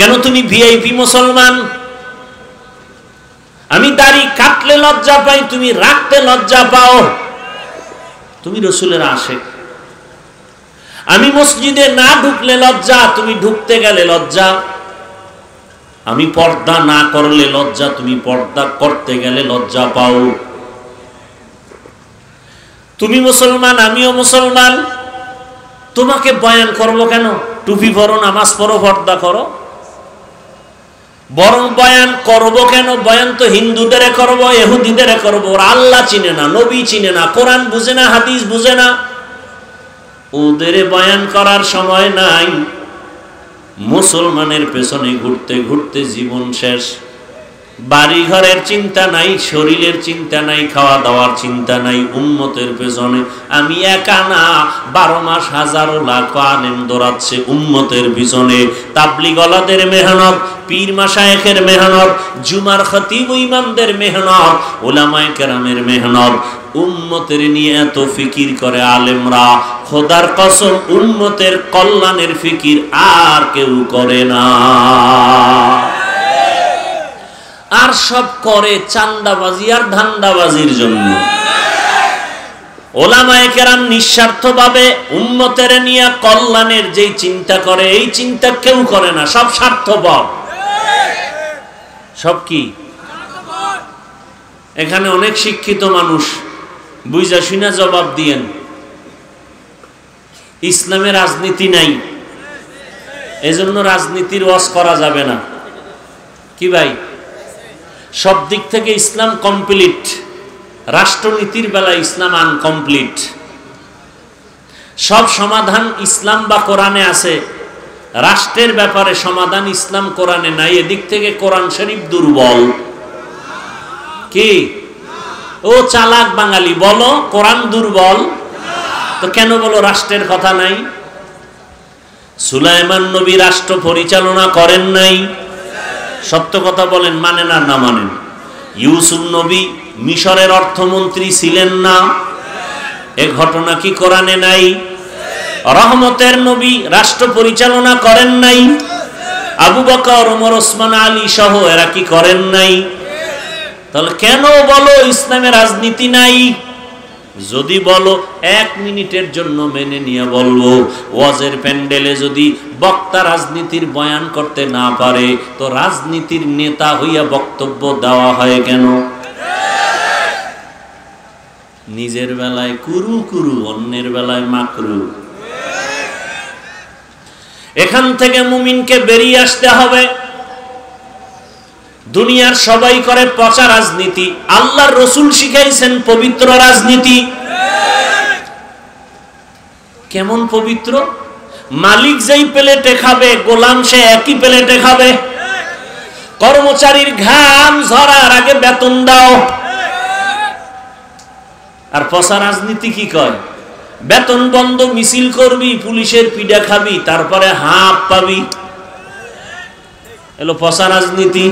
কেন তুমি ভিআইপি মুসলমান? আমি দাড়ি কাটলে লজ্জা পাই, তুমি রাখতে লজ্জা পাও। তুমি রাসূলের আশিক। আমি মসজিদে না ঢুকলে লজ্জা, তুমি ঢুকতে গেলে লজ্জা। আমি পর্দা না করলে লজ্জা, তুমি পর্দা করতে গেলে লজ্জা পাও। তুমি মুসলমান, আমিও মুসলমান, তোমাকে বয়ান করব কেন? টুপি পরো, নামাজ পড়ো, পর্দা করো। বরং বয়ান করব কেন? বয়ান তো হিন্দুদের করব, ইহুদিদের করব। ওরা আল্লাহ চিনে না, নবী চিনে না, কোরআন বুঝে না, হাদিস বুঝে না। ওদের বয়ান করার সময় নাই। মুসলমানের পেছনে ঘুরতে ঘুরতে জীবন শেষ। বাড়ি ঘরের চিন্তা নাই, শরীরের চিন্তা নাই, খাওয়া দাওয়ার চিন্তা নাই। উম্মতের পেছনে আমি একা না, 12 মাস হাজারো লাখ আলেম দৌড়াচ্ছে উম্মতের পিছনে। তাবলীগওয়ালাদের মেহনত, পীর মাশায়েখের মেহনত, জুমার খতিব ইমামদের মেহনত, উলামায়ে কেরামের মেহনত। উম্মতের নিয়ে এত ফিকির করে আলেমরা, খোদার কসম উম্মতের কল্যাণের ফিকির আর কেউ করে না। আর সব করে চান্দাবাজি আর ধান্দাবাজির জন্য। ওলামায়ে কেরাম নিঃস্বার্থভাবে উম্মতের নিয়ে কল্যাণের যেই চিন্তা করে, এই চিন্তা কেউ করে না। সব স্বার্থপর। সব কি? এখানে অনেক শিক্ষিত মানুষ, বুঝা শুনা জবাব দিয়েন। ইসলামে রাজনীতি নাই, এজন্য রাজনীতির ওয়াজ করা যাবে না। কি ভাই? সব দিক থেকে ইসলাম কমপ্লিট, রাষ্ট্রনীতির বেলায় ইসলাম আনকমপ্লিট। সব সমাধান ইসলাম বা কোরআনে আছে, রাষ্ট্রের ব্যাপারে সমাধান ইসলাম কোরআনে নাই। এদিক থেকে কোরআন শরীফ দুর্বল। কি ও চালাক বাঙালি, বলো কোরআন দুর্বল? তো কেন বলো রাষ্ট্রের কথা নাই? সুলাইমান নবী রাষ্ট্র পরিচালনা করেন নাই? সত্য কথা বলেন, মানেন আর না মানেন? ইউসুফ নবী মিশরের অর্থমন্ত্রী ছিলেন না? এ ঘটনা কি কোরআনে নাই? রহমতের নবী রাষ্ট্র পরিচালনা করেন নাই? আবু বকর, ওমর, ওসমান, আলী সহ এরা কি করেন নাই? তাহলে কেন বলো ইসলামে রাজনীতি নাই? যদি বলো 1 মিনিটের জন্য মেনে নিয়ে বলবো, ওয়াজের প্যান্ডেলে যদি বক্তা রাজনীতির বয়ান করতে না পারে, তো রাজনীতির নেতা হইয়া বক্তব্য দেওয়া হয় কেন? নিজের বেলায় কুরু কুরু, অন্যের বেলায় মাকরু। এখান থেকে মুমিনকে বেরিয়ে আসতে হবে। দুনিয়ার সবাই করে পচা রাজনীতি, আল্লাহর রাসূল শিখাইছেন পবিত্র রাজনীতি। কেমন পবিত্র? মালিক যেই প্লেটে খাবে, গোলাম সে একই প্লেটে খাবে। কর্মচারীর ঘাম ঝরার আগে বেতন দাও। আর পচা রাজনীতি কি কয়? বেতন বন্ধ মিছিল করবি, পুলিশের পিডা খাবি, তারপরে হাফ পাবি। এলো পচা রাজনীতি।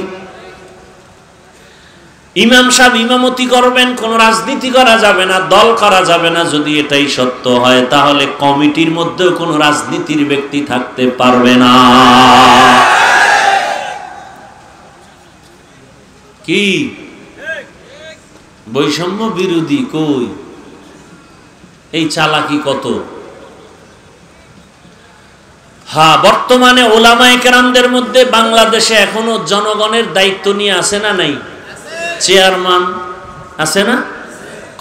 ইমাম সাহেব ইমামতি করবেন, কোন রাজনীতি করা যাবে না, দল করা যাবে না। যদি এটাই সত্য হয়, তাহলে কমিটির মধ্যেও কোন রাজনীতির ব্যক্তি থাকতে পারবে না। কি বৈষম্য বিরোধী? কই এই চালাকি কত! হ্যাঁ, বর্তমানে ওলামায়ে কেরামদের মধ্যে বাংলাদেশে এখনো জনগণের দায়িত্ব নিয়ে আছে না নাই? চেয়ারম্যান আছে না?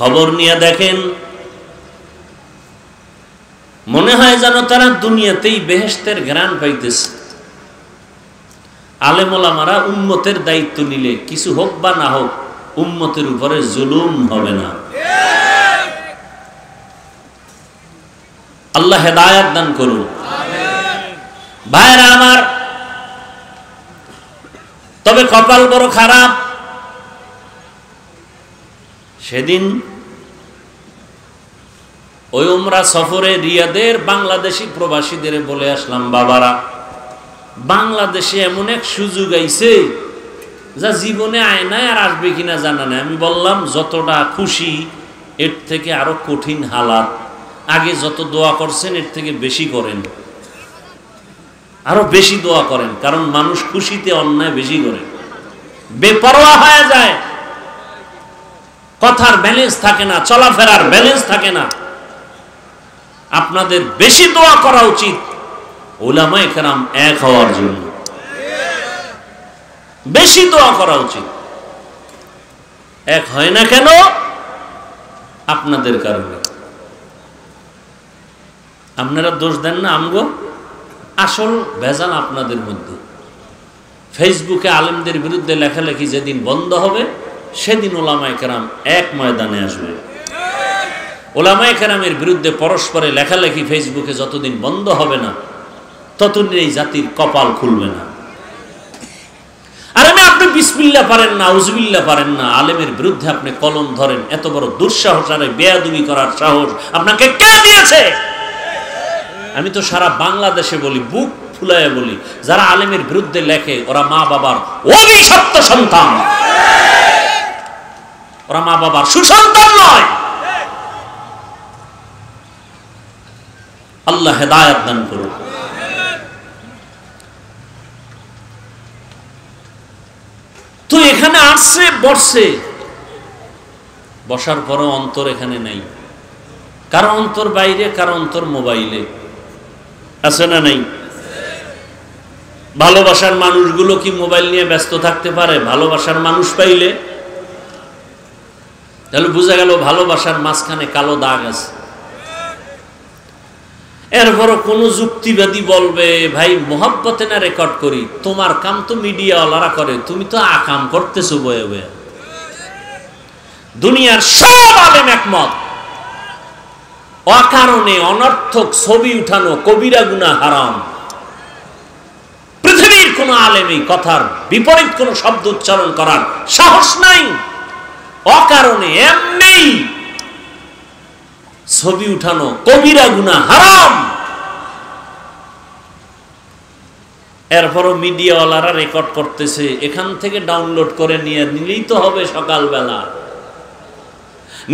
খবর নিয়ে দেখেন, মনে হয় যেন তারা দুনিয়াতেই বেহেশতের ঘ্রাণ পাইতেছে। আলেম ওলামারা উম্মতের দায়িত্ব নিলে কিছু হোক বা না হোক, উম্মতের উপরে জুলুম হবে না। আল্লাহ হেদায়েত দান করুন। ভাইরা আমার, তবে কপাল বড় খারাপ। সেদিন ওই উমরা সফরে রিয়াদের বাংলাদেশি প্রবাসীদের বলে আসলাম, বাবারা, বাংলাদেশে এমন এক সুযোগ আইছে যা জীবনে আয়নায় আর আসবে কিনা জানা নেই। আমি বললাম, যতটা খুশি এর থেকে আরো কঠিন হালাত। আগে যত দোয়া করছেন এর থেকে বেশি করেন। আরো বেশি দোয়া করেন, কারণ মানুষ খুশিতে অন্যায় বেশি করে, বেপরোয়া হয়ে যায়, কথার ব্যালেন্স থাকে না, চলাফেরার ব্যালেন্স থাকে না। আপনাদের বেশি দোয়া করা উচিত উলামায়ে কেরাম এক হওয়ার জন্য, বেশি দোয়া করা উচিত। এক হয় না কেন? আপনাদের কারণে। আপনারা দোষ দেন না আমগো, আসল ভেজাল আপনাদের মধ্যে। ফেসবুকে আলেমদের বিরুদ্ধে লেখালেখি যেদিন বন্ধ হবে, সেদিন ওলামায়ে কেরাম এক ময়দানে আসবে। ওলামায়ে কেরামের বিরুদ্ধে পরস্পরে লেখালেখি ফেসবুকে যতদিন বন্ধ হবে না, ততদিন এই জাতির কপাল খুলবে না। আর আপনি বিসমিল্লাহ পারেন না, আউযুবিল্লাহ পারেন না, আলেমের বিরুদ্ধে আপনি কলম ধরেন, এত বড় দুঃসাহস আর বেয়াদবি করার সাহস আপনাকে কে দিয়েছে? আমি তো সারা বাংলাদেশে বলি, বুক ফুলায় বলি, যারা আলেমের বিরুদ্ধে লেখে ওরা মা বাবার অভিশপ্ত সন্তান, ওরা মা বাবার সুসন্তান নয়। আল্লাহ হেদায়েত দান করুন। তো এখানে আসছে, বসছে, বসার পরও অন্তর এখানে নাই। কারো অন্তর বাইরে, কারো অন্তর মোবাইলে, আছে না নাই? ভালোবাসার মানুষগুলো কি মোবাইল নিয়ে ব্যস্ত থাকতে পারে? ভালোবাসার মানুষ পাইলে তাহলে বোঝা গেল ভালোবাসার মাঝখানে কালো দাগ আছে। এরপরও কোন যুক্তিবাদী বলবে, ভাই মোহাব্বতে না রেকর্ড করি, তোমার কাম তো মিডিয়াওয়ালারা করে, তুমি তো আকাম করতেছো বয়ে বয়ে। দুনিয়ার সব আলেম একমত, অকারণে অনর্থক ছবি উঠানো কবিরা গুনাহ হারাম। পৃথিবীর কোন আলেম এই কথার বিপরীত কোন শব্দ উচ্চারণ করার সাহস নাই। অকারণে এমনি ছবি উঠানো কবিরা গুনাহ হারাম। এরপরও মিডিয়াওয়ালারা রেকর্ড করতেছে, এখান থেকে ডাউনলোড করে নিয়ে নিলেই তো হবে সকালবেলা।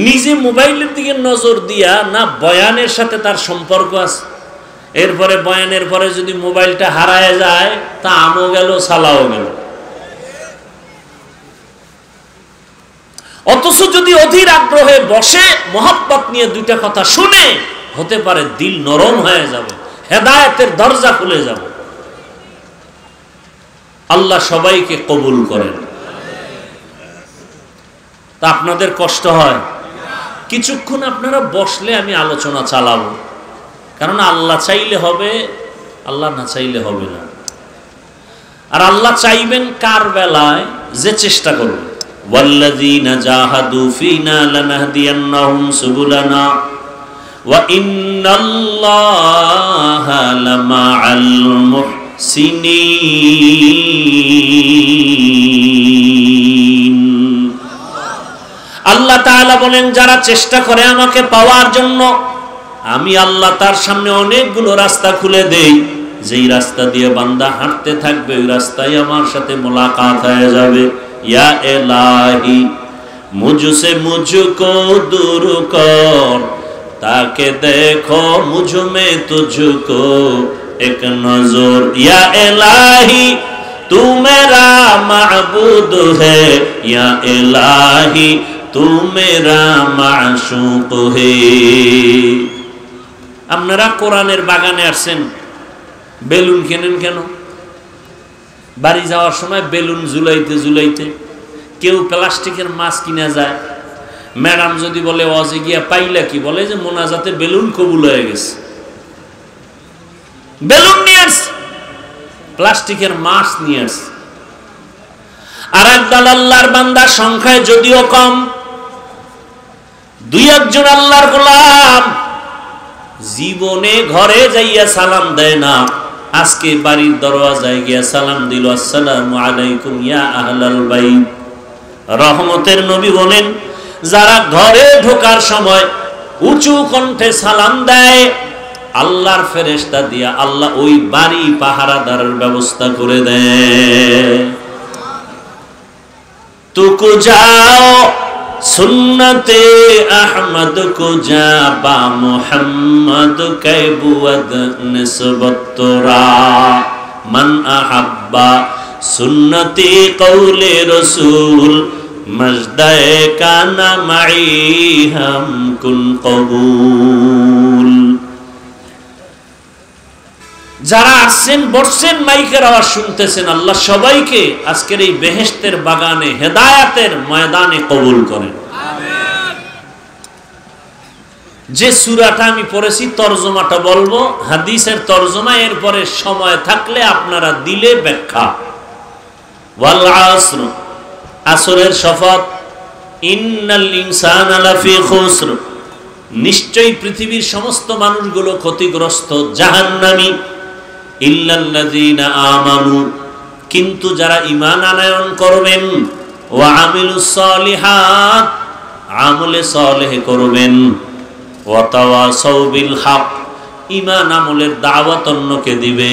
নিজে মোবাইলের দিকে নজর দিয়া না বয়ানের সাথে তার সম্পর্ক আছে। এরপরে বয়ানের পরে যদি মোবাইলটা হারায় যায়, তা আমও গেল, সালাও গেল। অথচ যদি অধীর আগ্রহে বসে মহব্বত নিয়ে দুইটা কথা শুনে, হতে পারে দিল নরম হয়ে যাবে, হেদায়েতের দরজা খুলে যাবে। আল্লাহ সবাইকে কবুল করেন। তা আপনাদের কষ্ট হয়, কিছুক্ষণ আপনারা বসলে আমি আলোচনা চালাবো, কারণ আল্লাহ চাইলে হবে, আল্লাহ না চাইলে হবে না। আর আল্লাহ চাইবেন কার বেলায়? যে চেষ্টা করবে। ওয়াল্লাযীনা জাহাদু ফীনা লানাহদিয়ান্নাহুম সুবুলানা ওয়া ইন্নাল্লাহা লামাআল মুহসিনিন। আল্লাহ তাআলা বলেন, যারা চেষ্টা করে আমাকে পাওয়ার জন্য, আমি আল্লাহ তার সামনে অনেকগুলো রাস্তা খুলে দেই। যেই রাস্তা দিয়ে বান্দা হাঁটতে থাকবে, ওই রাস্তায় আমার সাথে মোলাকাত হয়ে যাবে। ইয়া ইলাহি মুঝসে মুঝকো দূর কর, তাকে দেখো মুঝ মে তুঝকো এক নজর। ইয়া ইলাহি তু মেরা মাবুদ হে, ইয়া ইলাহি তু মেরা মাশুক হে। আপনারা কোরআনের বাগানে আসছেন, বেলুন কেনেন কেন? বাড়ি যাওয়ার সময় বেলুন ঝুলাইতে ঝুলাইতে কেউ প্লাস্টিকের মাছ কিনা যায়। ম্যাডাম যদি বলে ওয়াজে গিয়া পাইলা কি, বলে যে মোনাজাতে বেলুন কবুল হয়ে গেছে। বেলুন নিয়ে আস, প্লাস্টিকের মাছ নিয়ে আস। আর একদল আল্লাহর বান্দার সংখ্যায় যদিও কম, দুই একজন আল্লাহর গোলাম জীবনে ঘরে যাইয়া সালাম দেয় না। আজকে বাড়ির দরওয়াজায় গিয়া সালাম দিল, আসসালামু আলাইকুম ইয়া আহলাল বাইত। রহমতের নবী বলেন, যারা ঘরে ঢোকার সময় উঁচু কণ্ঠে সালাম দেয়, আল্লাহর ফেরেশতা দিয়া আল্লাহ ওই বাড়ি পাহারাদারের ব্যবস্থা করে দেয়। তুকু যাও সুন্নতে আহমদ কো জাবা মুহাম্মদ কে বুয়াদ নিসবত তোরা। মান আহাব্বা সুন্নতি কওলে রাসূল মাজদায়ে কানা মাই হাম কুন কবুল। যারা আসছেন বসছেন মাইকের আওয়াজ শুনতেছেন, আল্লাহ সবাইকে আজকের এই বেহেশতের বাগানে হেদায়েতের ময়দানে কবুল করেন। যে সূরাটা আমি পড়েছি তরজমাটা বলবো, হাদিসের তরজমা, এরপরে সময় থাকলে আপনারা দিলে ব্যাখ্যা। ওয়াল আসর, আসরের শপথ, ইন্নাল ইনসানা লাফি খুসর, নিশ্চয়ই পৃথিবীর সমস্ত মানুষগুলো ক্ষতিগ্রস্ত, জাহান্নামী, ইল্লাল্লাযীনা আমানু, কিন্তু যারা ঈমান আনয়ন করবেন, ওয়া আমিলুস সালিহাত, আমলে সালেহ করবেন, ওয়া তাওয়াসাউ বিল হক, ঈমান আমলের দাওয়াত অন্যকে দিবে,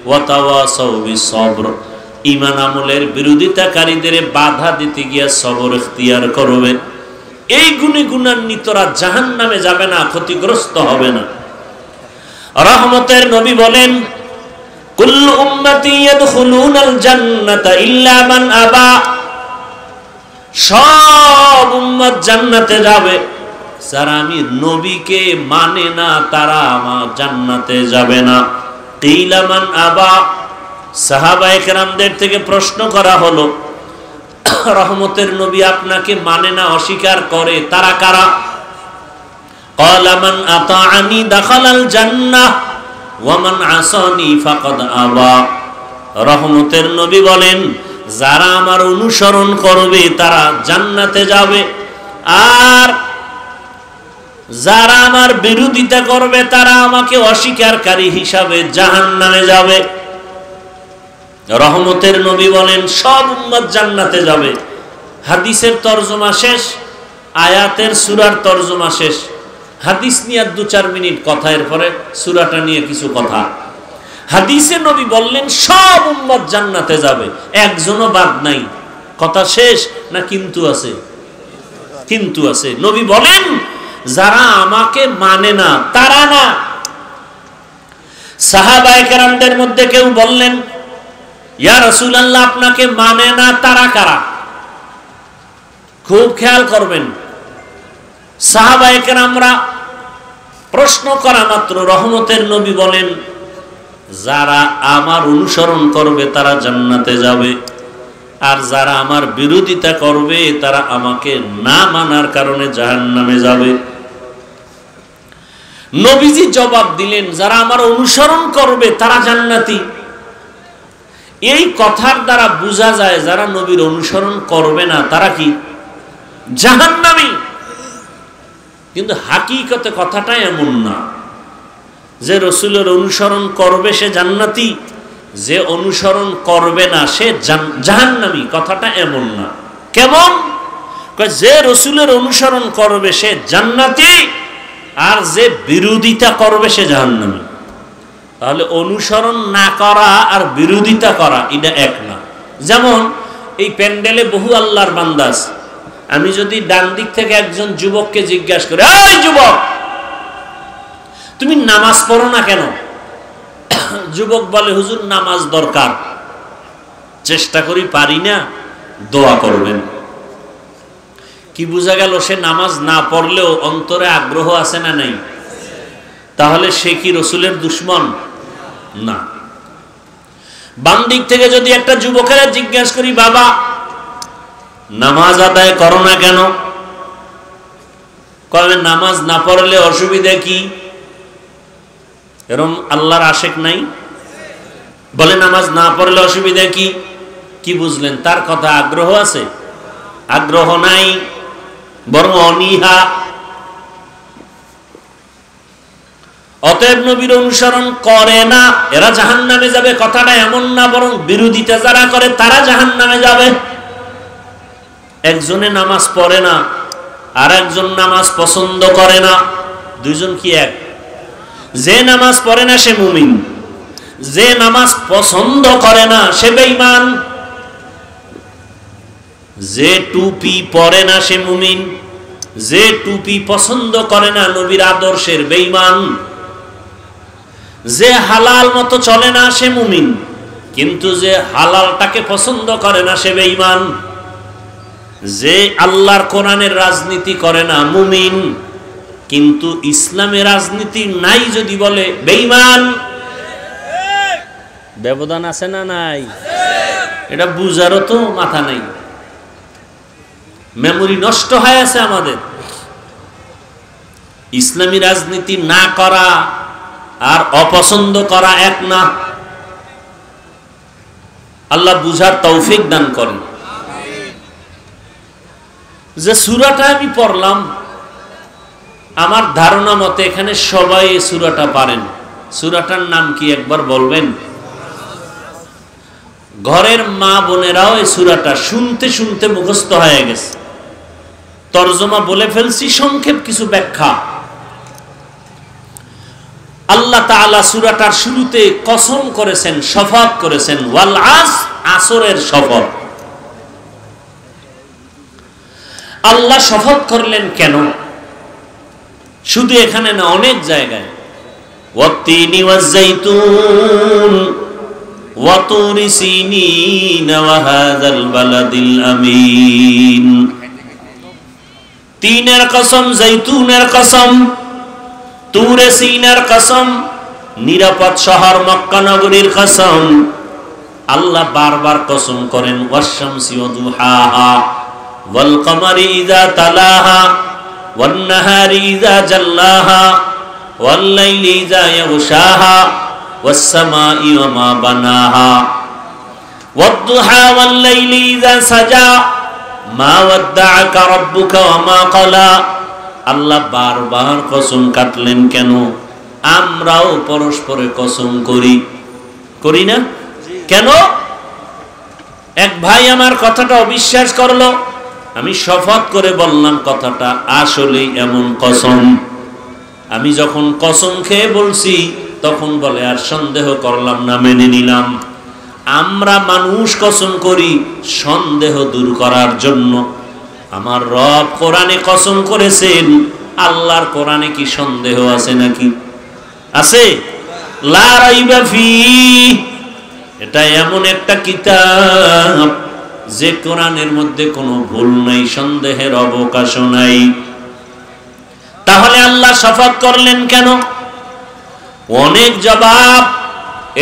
ওয়া তাওয়াসাউ বিস সবর, ঈমান আমলের বিরোধিতাকারীদের বাধা দিতে গিয়ে সবর ইখতিয়ার করবে। এই গুণে গুণান্বিতরা জাহান্নামে যাবে না, ক্ষতিগ্রস্ত হবে না। রহমতের নবী বলেন, কুল্লু উম্মতি ইয়াদখুলুনাল জান্নাতা ইল্লা মান আবা, সব উম্মত জান্নাতে যাবে, যারা আমি নবীকে মানে না তারা আমার জান্নাতে যাবে না। কিলা মান আবা, সাহাবায়ে কেরামদের থেকে প্রশ্ন করা হলো, রহমতের নবী আপনাকে মানে না, অস্বীকার করে, তারা কারা? ক্বালা মান আতাআনি দাখালাল জান্নাহ ওয়া মান আসানি ফাকাদ আবা। রহমতের নবী বলেন, যারা আমার অনুসরণ করবে তারা জান্নাতে যাবে, আর যারা আমার বিরোধিতা করবে তারা আমাকে অস্বীকারী হিসাবে জাহান্নামে যাবে। রহমতের নবী বলেন সব উম্মত জান্নাতে যাবে। হাদিসের তরজমা শেষ, আয়াতের সূরার তরজমা শেষ। হাদিস নিয়ে 2-4 মিনিট কথা, এরপরে সূরাটা নিয়ে কিছু কথা। হাদিসে নবী বললেন সব উম্মত জান্নাতে যাবে, একজনও বাদ নাই। কথা শেষ না কিন্তু আছে? কিন্তু আছে। নবী বলেন যারা আমাকে মানে না তারা না। সাহাবায়ে কেরামদের মধ্যে কেউ বললেন, ইয়া রাসূলুল্লাহ আপনাকে মানে না তারা কারা? খুব খেয়াল করবেন, সাহাবায়ে কেরামরা প্রশ্ন করা মাত্র রহমতের নবী বলেন, যারা আমার অনুসরণ করবে তারা জান্নাতে যাবে, আর যারা আমার বিরোধিতা করবে তারা আমাকে না মানার কারণে জাহান্নামে যাবে। নবীজি জবাব দিলেন, যারা আমার অনুসরণ করবে তারা জান্নাতি। এই কথার দ্বারা বোঝা যায় যারা নবীর অনুসরণ করবে না তারা কি? জাহান্নামী। কিন্তু হাকিকতে কথাটা এমন না যে রাসূলের অনুসরণ করবে সে জান্নাতি, যে অনুসরণ করবে না সে জাহান্নামী। কথাটা এমন না। কেমন? যে রাসূলের অনুসরণ করবে সে জান্নাতি, আর যে বিরোধিতা করবে সে জাহান্নামী। তাহলে অনুসরণ না করা আর বিরোধিতা করা এটা এক না। যেমন এই প্যান্ডেলে বহু আল্লাহর বান্দা আছে, আমি যদি ডান দিক থেকে একজন যুবককে জিজ্ঞাসা করি, এই যুবক তুমি নামাজ পড়ো না কেন? যুবক বলে, হুজুর নামাজ দরকার, চেষ্টা করি পারি না, দোয়া করবেন। কি বোঝা গেল? সে নামাজ না পড়লেও অন্তরে আগ্রহ আছে না নাই? তাহলে সে কি রাসূলের দুশমন? না। বাম দিক থেকে যদি একটা যুবকের জিজ্ঞাসা করি, বাবা নামাজ আদায় করো না কেন? কবে নামাজ না পড়লে অসুবিধা কি? এরকম আল্লাহর আশেক নাই? বলে নামাজ না পড়লে অসুবিধা কি? কি বুঝলেন? তার কথা আগ্রহ আছে? আগ্রহ নাই, বরং অনীহা। অতএব নবীর অনুসরণ করে না এরা জাহান্নামে যাবে, কথাটা এমন না, বরং বিরোধিতা যারা করে তারা জাহান্নামে যাবে। একজনে নামাজ পড়ে না আর একজন নামাজ পছন্দ করে না, দুইজন কি এক? যে নামাজ পড়ে না সে মুমিন, যে নামাজ পছন্দ করে না সে বেঈমান। যে টুপি পরে না সে মুমিন, যে টুপি পছন্দ করে না নবীর আদর্শের বেঈমান। যে হালাল মতো চলে না সে মুমিন, কিন্তু যে হালালটাকে পছন্দ করে না সে বেঈমান। যে আল্লাহর কোরআনের রাজনীতি করে না মুমিন, কিন্তু ইসলামের রাজনীতি নাই যদি বলে বেঈমান। ব্যবধান আছে না নাই? এটা বুঝারও তো মাথা নাই, মেমোরি নষ্ট হয়ে আছে আমাদের। ইসলামী রাজনীতি না করা আর অপছন্দ করা এক না। আল্লাহ বুঝার তৌফিক দান করেন। যে সূরাটা আমি পড়লাম, আমার ধারণা মতে এখানে সবাই এই সূরাটা পারেন। সূরাটার নাম কি একবার বলবেন? ঘরের মা বোনেরাও এই সূরাটা শুনতে শুনতে মুখস্থ হয়ে গেছে। তরজমা বলে ফেলছি, সংক্ষেপ কিছু ব্যাখ্যা। আল্লাহ তাআলা সূরাটার শুরুতে কসম করেছেন, শপথ করেছেন, ওয়াল আসর, আসরের শপথ। আল্লাহ শপথ করলেন কেন? শুধু এখানে না, অনেক জায়গায়। ওয়াত্তিনি ওয়াজ-যাইতুন ওয়া তুরি সিনিন ওয়া হাযাল বালাদিল আমিন। তিনের কসম, জৈতুনের কসম, তুরে সিনের কসম, নিরাপদ শহর মক্কা নগরীর কসম। আল্লাহ বারবার কসম করেন, ওয়াশ-শামসি ওয়া দুহাহা ওয়াল কমারি ইযা তালাহা ওয়ান নাহারি ইযা জাল্লাহা ওয়াল লাইলি ইযা ইয়াগশাহা ওয়াস সামাই ওয়া মা বানাহা ওয়াদ দুহা ওয়াল লাইলি ইযা সাজা মা ওয়াদ্দাআকা রাব্বুকা ওয়া মা ক্বালা। আল্লাহ বারবার কসম কাটলেন কেন? আমরাও পরস্পরে কসম করি না কেন? এক ভাই আমার কথাটা অবিশ্বাস করলো, আমি শপথ করে বললাম কথাটা আসলেই এমন কসম। আমি যখন কসম খেয়ে বলছি তখন বলে আর সন্দেহ করলাম না, মেনে নিলাম। আমরা মানুষ কসম করি সন্দেহ দূর করার জন্য। আমার রব কোরআনে কসম করেছেন, আল্লাহর কোরআনে কি সন্দেহ আছে নাকি? আছে? লা রাইবা ফিহি। এটা এমন একটা কিতাব যে কোরআনের মধ্যে কোনো ভুল নাই, সন্দেহের অবকাশ নাই। তাহলে আল্লাহ শপথ করলেন কেন? অনেক জবাব।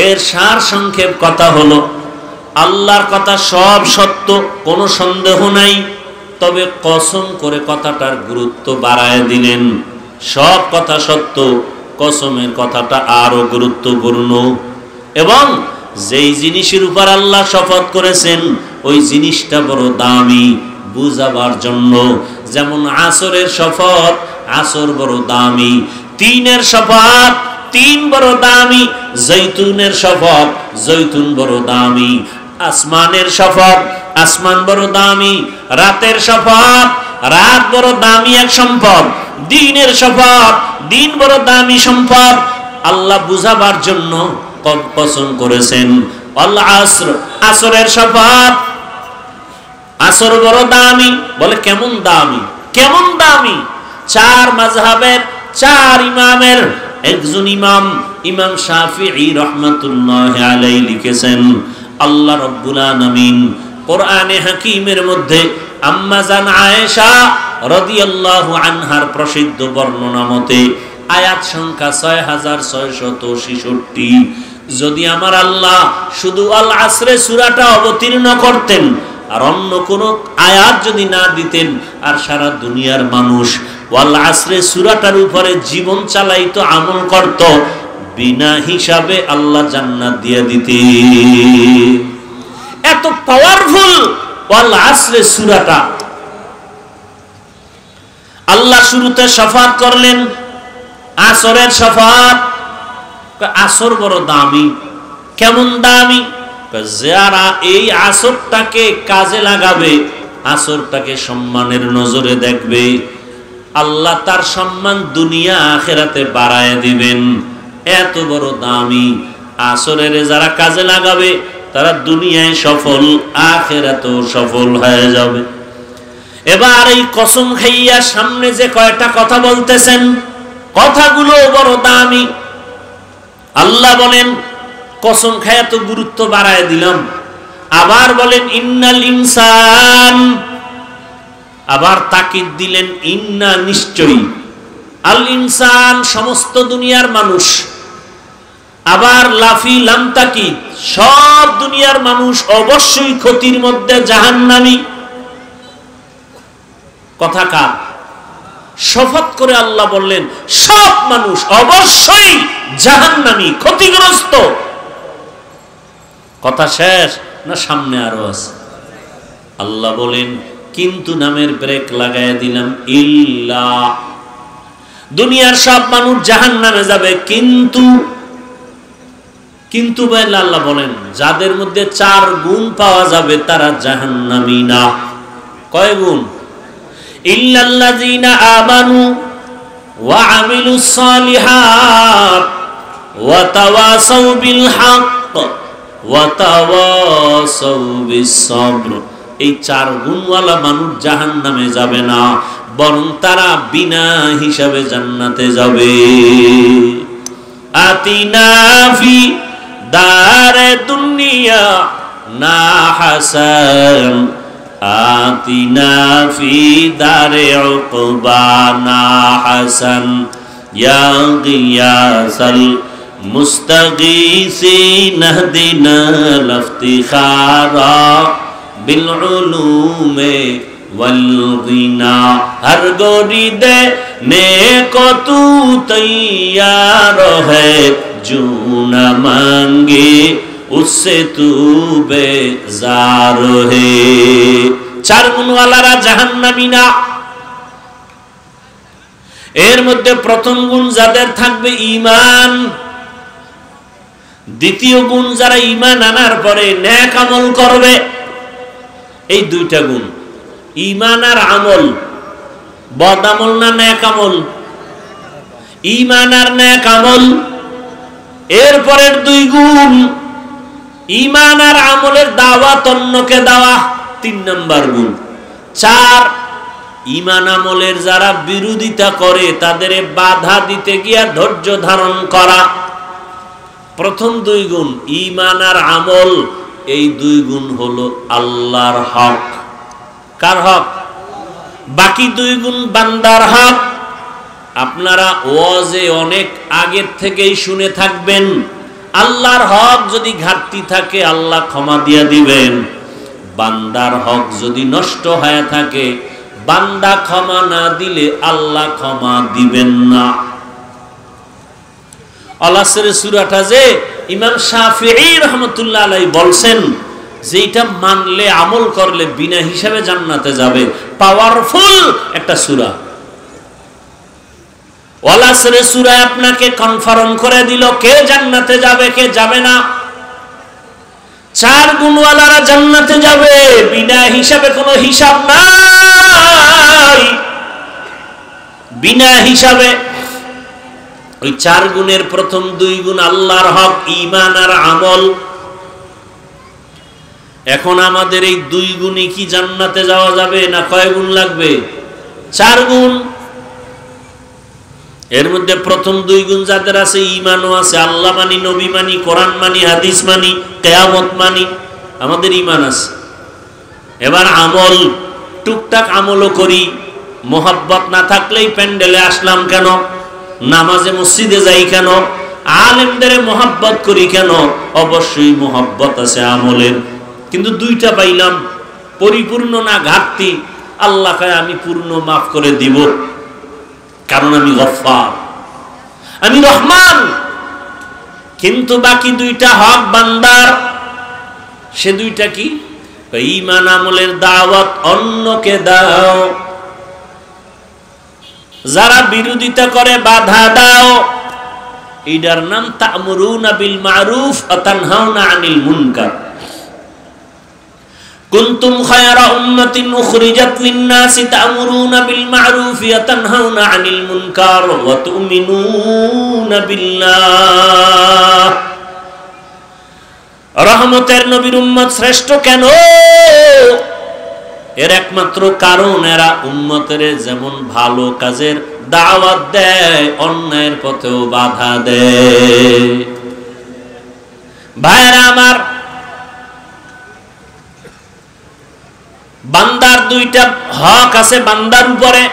এর সার সংক্ষেপ কথা হলো, আল্লাহর কথা সব সত্য, কোনো সন্দেহ নাই, তবে কসম করে কথাটার গুরুত্ব বাড়ায় দিলেন। সব কথা সত্য, কসমের কথাটা আরো গুরুত্বপূর্ণ। এবং যেই জিনিসের উপর আল্লাহ শপথ করেছেন ওই জিনিসটা বড় দামি, বুঝাবার জন্য। যেমন আসরের শপথ, আসর বড় দামি। তিনের শপথ, তিন বড় দামি। জৈতুনের শপথ, জৈতুন বড় দামি। আসমানের শপথ, আসমান বড় দামি। রাতের শপথ, রাত বড় দামি এক সম্পদ। দিনের শপথ, দিন বড় দামি সম্পদ। আল্লাহ বুঝাবার জন্য কসম করেছেন। আল আসর, আসরের শপথ, আসর বড় দামি। বলে কেমন দামি? কেমন দামি? চার মাযহাবের চার ইমামের একজন ইমাম, ইমাম শাফিঈ রাহমাতুল্লাহি আলাইহি লিখেছেন, আল্লাহ রাব্বুল আলামিন কোরআনে হাকিমের মধ্যে আম্মা জান আয়েশা রাদিয়াল্লাহু আনহার প্রসিদ্ধ বর্ণনা মতে আয়াত সংখ্যা 6666। যদি আমার আল্লাহ শুধু আল আসরে সূরাটা অবতীর্ণ করতেন আর অন্য কোন আয়াত যদি না দিতেন, আর সারা দুনিয়ার মানুষ ওয়াল আসরে সূরাটার উপরে জীবন চালাইতো, আমল করত, বিনা হিসাবে আল্লাহ জান্নাত দিয়ে দিতে। এত পাওয়ারফুল ওয়াল আসরে সূরাটা। আল্লাহ শুরুতে শপথ করলেন, আসরের শপথ। আসর বড় দামি। কেমন দামি? যারা এই আসরটাকে কাজে লাগাবে, আসরটাকে সম্মানের নজরে দেখবে, আল্লাহ তার সম্মান দুনিয়া আখিরাতে বাড়ায় দিবেন। এত বড় দামি আসরের যারা কাজে লাগাবে তারা দুনিয়ায় সফল, আখিরাতেও সফল হয়ে যাবে। এবার এই কসম খাইয়া সামনে যে কয়টা কথা বলতেছেন, কথাগুলো বড় দামি। আল্লাহ বলেন কসম খায় তো গুরুত্ব বাড়ায় দিলাম। আবার বলেন ইন্নাল ইনসান, আবার তাকিদ দিলেন ইন্না নিশ্চয়ই, আল ইনসান সমস্ত দুনিয়ার মানুষ। আবার লাফি লাম তাকিদ, সব দুনিয়ার মানুষ অবশ্যই ক্ষতির মধ্যে জাহান্নামী। কথা কার? শপথ করে আল্লাহ বললেন সব মানুষ অবশ্যই জাহান্নামী, ক্ষতিগ্রস্ত। কথা শেষ না সামনে আরো আছে? আল্লাহ বলেন কিন্তু নামের ব্রেক লাগায় দিলাম, ইল্লা, দুনিয়ার সব মানুষ জাহান্নামে যাবে, কিন্তু কিন্তু বলে আল্লাহ বলেন যাদের মধ্যে 4 গুণ পাওয়া যাবে তারা জাহান্নামী না। কয় গুণ? ইল্লাল্লাযীনা আমানু ওয়া আমিলুস সালিহাত ওয়া তাওয়াসাউ বিল হক ওয়া তাওয়াসাউ বিস সবর। এই 4 গুণওয়ালা মানুষ জাহান্নামে যাবে না, বরং তারা বিনা হিসাবে জান্নাতে যাবে। আতিনা ফি দারে দুনিয়া না হাসান, আতিনা ফি দারে উকবা না হাসান, ইয়া গিয়াসাল মুস্তাগীসিন ইহদিনা লফতিখারা বিল উলুমে ওয়াল গিনা। হর গোরি দে নেको तू तैयार है, जो न मांगे उससे तू बेजार है। 4 গুণওয়ালারা জাহান্নামী না। এর মধ্যে প্রথম গুণ যাদের থাকবে ঈমান, দ্বিতীয় গুণ যারা ঈমান আনার পরে নেক আমল করবে। এই 2টা গুণ, ঈমান আর আমল। বদ আমল না নেক আমল? ঈমান আর নেক আমল। এরপরের 2 গুণ ঈমান আর আমলের দাওয়াত অন্যকে দেওয়া, 3 নাম্বার গুণ। 4 ঈমান আমলের যারা বিরোধিতা করে তাদের বাধা দিতে গিয়া ধৈর্য ধারণ করা। প্রথম 2 গুণ ঈমান আর আমল, এই 2 গুণ হলো আল্লাহর হক। কার হক? বাকি 2 গুণ বান্দার হক। আপনারা ওয়াজে অনেক আগের থেকেই শুনে থাকবেন, আল্লাহর হক যদি ঘাটতি থাকে আল্লাহ ক্ষমা দিয়ে দিবেন, বান্দার হক যদি নষ্ট হয়ে থাকে বান্দা ক্ষমা না দিলে আল্লাহ ক্ষমা দিবেন না। আল-আসর সূরাটা যে ইমাম শাফিঈ রাহমাতুল্লাহ আলাইহি বলছেন যে এটা মানলে আমল করলে বিনা হিসাবে জান্নাতে যাবে, পাওয়ারফুল একটা সূরা। আল-আসর সূরা আপনাকে কনফার্ম করে দিল কে জান্নাতে যাবে কে যাবে না। 4 গুণওয়ালারা জান্নাতে যাবে, বিনা হিসাবে কোনো হিসাব নাই, বিনা হিসাবে। ওই 4 গুণের প্রথম 2 গুণ আল্লাহর হক, ঈমান আর আমল। এখন আমাদের এই 2 গুণে কি জান্নাতে যাওয়া যাবে না কয় গুণ লাগবে? 4 গুণ। এর মধ্যে প্রথম 2 গুণ যাদের আছে, ঈমানও আছে, আল্লাহ মানি, নবী মানি, কোরআন মানি, হাদিস মানি, কিয়ামত মানি, আমাদের ঈমান আছে। এবার আমল, টুকটাক আমলও করি। মোহাব্বত না থাকলেই প্যান্ডেলে আসলাম কেন, নামাজে মসজিদে যাই কেন, আলেমদের মোহাব্বত করি কেন? অবশ্যই মোহাব্বত আছে আমলের, কিন্তু 2টা পাইলাম, পরিপূর্ণ না ঘাটতি। আল্লাহ কয় আমি পূর্ণ মাফ করে দিব, কারণ আমি গফফার, আমি রহমান। কিন্তু বাকি 2টা হক বান্দার। সে 2টা কি? ঈমান আমলের দাওয়াত অন্যকে দাও, যারা বিরোধিতা করে বাধা দাও। এটার নাম তা'মুরুনা বিল মা'রুফ ওয়া তানহাউনা আনিল মুনকার। কুনতুম খায়রা উম্মাতিন উখরিজাত লিন-নাসি তা'মুরুনা বিল মা'রুফ ওয়া তানহাউনা আনিল মুনকার ওয়া তু'মিনুনা বিল্লাহ। রহমতের নবীর উম্মত শ্রেষ্ঠ কেন? এর একমাত্র কারণ এরা উম্মতের যেমন ভালো কাজের দাওয়াত দেয়, অন্যায়ের পথেও বাধা দেয়। ভাইরা আমার, বান্দার দুইটা হক আছে বান্দার উপরে।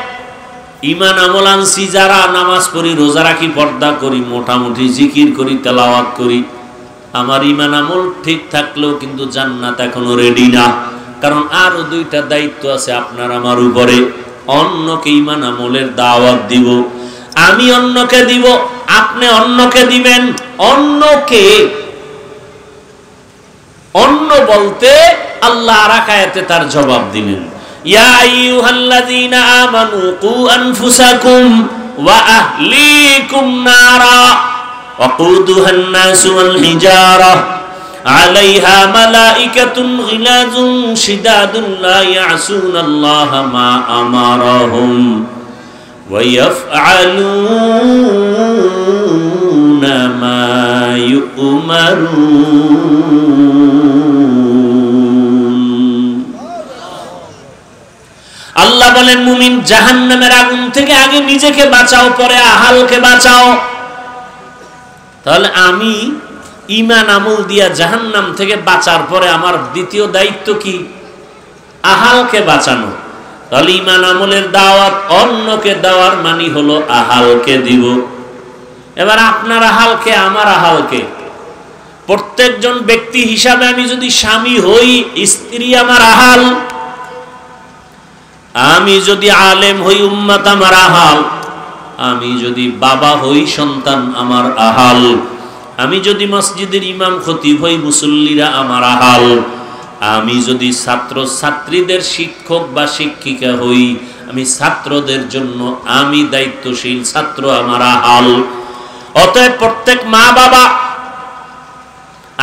ঈমান আমল আনছি যারা, নামাজ পড়ি, রোজা রাখি, পর্দা করি, মোটামুটি জিকির করি, তেলাওয়াত করি, আমার ঈমান আমল ঠিক থাকলেও কিন্তু জান্নাত এখনো রেডি না। কারণ আরো দুইটা দায়িত্ব আছে আপনার আমার উপরে। অন্যকে ঈমান আমলের দাওয়াত দিব, আমি অন্যকে দিব, আপনি অন্যকে দিবেন। অন্যকে, অন্য বলতে আল্লাহ আর এক আয়াতে তার জবাব দিলেন, ইয়া আইয়ুহাল্লাযীনা আমানু কু আনফুসাকুম ওয়া আহলিকুম নারা ওয়াকুদুহান নাসু ওয়াল হিজারা আলাইহা মালাইকাতুন গিলাযুন শিদাদুন লা ইয়াসুনাল্লাহা মা আমারাহুম ওয়া ইয়াফআলুনা মা ইউমারুন। আল্লাহ বলেন, মুমিন জাহান্নামের আগুন থেকে আগে নিজেকে বাঁচাও, পরে আহালকে বাঁচাও। তাহলে আমি ঈমান আমল দিয়া জাহান্নাম থেকে বাঁচার পরে আমার দ্বিতীয় দায়িত্ব কি? আহালকে বাঁচানো। তাহলে ঈমান আমলের দাওয়াত অন্যকে দেওয়ার মানে হলো আহালকে দিব। এবার আপনার আহালকে, আমার আহালকে, প্রত্যেকজন ব্যক্তি হিসাবে আমি যদি স্বামী হই, স্ত্রী আমার আহাল। আমি যদি আলেম হই, উম্মত আমার আহাল। আমি যদি বাবা হই, সন্তান আমার আহাল। আমি যদি মসজিদের ইমাম খতিব হই, মুসল্লিরা আমার আহাল। আমি যদি ছাত্র ছাত্রীদের শিক্ষক বা শিক্ষিকা হই, আমি ছাত্রদের জন্য আমি দায়িত্বশীল, ছাত্র আমার আহাল। অতএব প্রত্যেক মা বাবা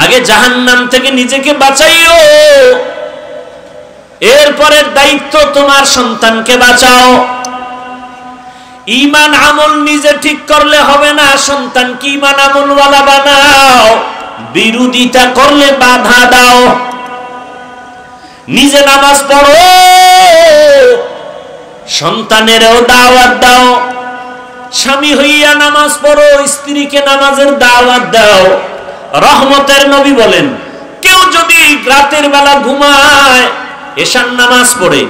আগে জাহান্নাম থেকে নিজেকে বাঁচাইও, এরপরে দায়িত্ব তোমার সন্তানকে বাঁচাও। ঈমান আমল নিজে ঠিক করলে হবে না, সন্তানকে ঈমান আমলওয়ালা বানাও। বিরোধিতা করলে বাধা দাও। নিজে নামাজ পড়ো, সন্তানেরও দাওয়াত দাও। স্বামী হইয়া নামাজ পড়ো, স্ত্রীকে নামাজের দাওয়াত দাও। রহমতের নবী বলেন, কেউ যদি রাতের বেলা ঘুমায়, এশার নামাজ পড়ে,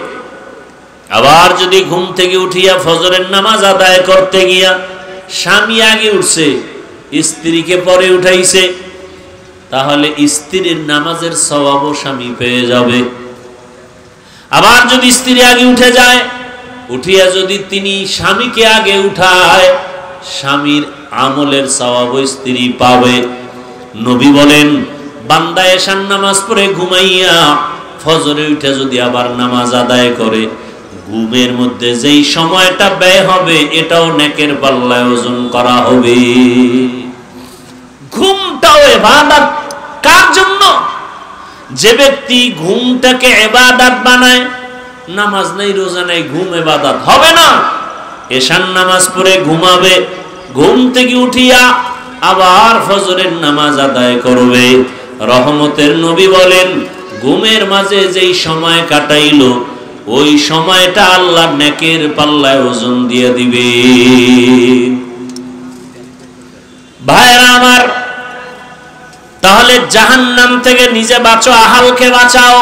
আবার যদি ঘুম থেকে উঠিয়া ফজরের নামাজ আদায় করতে গিয়া স্বামী আগে উঠছে, স্ত্রীকে পরে উঠাইছে, তাহলে স্ত্রীর নামাজের সওয়াবও স্বামী পেয়ে যাবে। আবার যদি স্ত্রী আগে উঠে যায়, উঠিয়া যদি তিনি স্বামীকে আগে উঠায়, স্বামীর আমলের সওয়াবও স্ত্রী পাবে। নবী বলেন, বান্দা এশার নামাজ পড়ে ঘুমাইয়া ফজরে উঠে যদি আবার নামাজ আদায় করে, ঘুমের মধ্যে যেই সময়টা ব্যয় হবে, এটাও নেকের পাল্লায় ওজন করা হবে। ঘুমটাও ইবাদত। কার জন্য? যে ব্যক্তি ঘুমটাকে ইবাদত বানায়, নামাজ নাই, রোজা নাই, ঘুম ইবাদত হবে না। এশার নামাজ পড়ে ঘুমাবে, ঘুম থেকে উঠিয়া আবার ফজরের নামাজ আদায় করবে। রহমতের নবী বলেন, ঘুমের মাঝে যেই সময় কাটাইলো, ওই সময়টা আল্লাহ নেকের পাল্লায় ওজন দিয়ে দিবে। ভাইরা আমার, তাহলে জাহান্নাম থেকে নিজে বাঁচো, আহালকে বাঁচাও।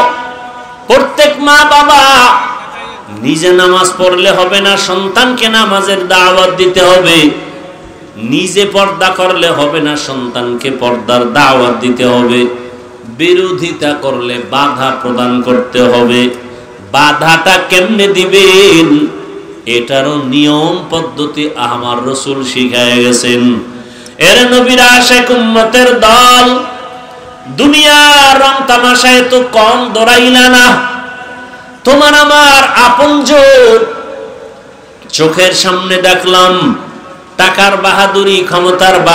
প্রত্যেক মা বাবা নিজে নামাজ পড়লে হবে না, সন্তানকে নামাজের দাওয়াত দিতে হবে। নিজে পর্দা করলে হবে না, সন্তানকে পর্দার দাওয়াত দিতে হবে। বিরোধিতা করলে বাধা প্রদান করতে হবে। বাধাটা কেমনে দিবেন, এটারও নিয়ম পদ্ধতি আমার রাসূল শিখায় গেছেন। এর নবীর আশিক উম্মতের দল, দুনিয়ার রং তামাশায় তো কম দৌড়াইলা না। তোমার আমার আপনজন চোখের সামনে দেখলাম টাকার বাহাদুরি, ক্ষমতার বাহাদুরি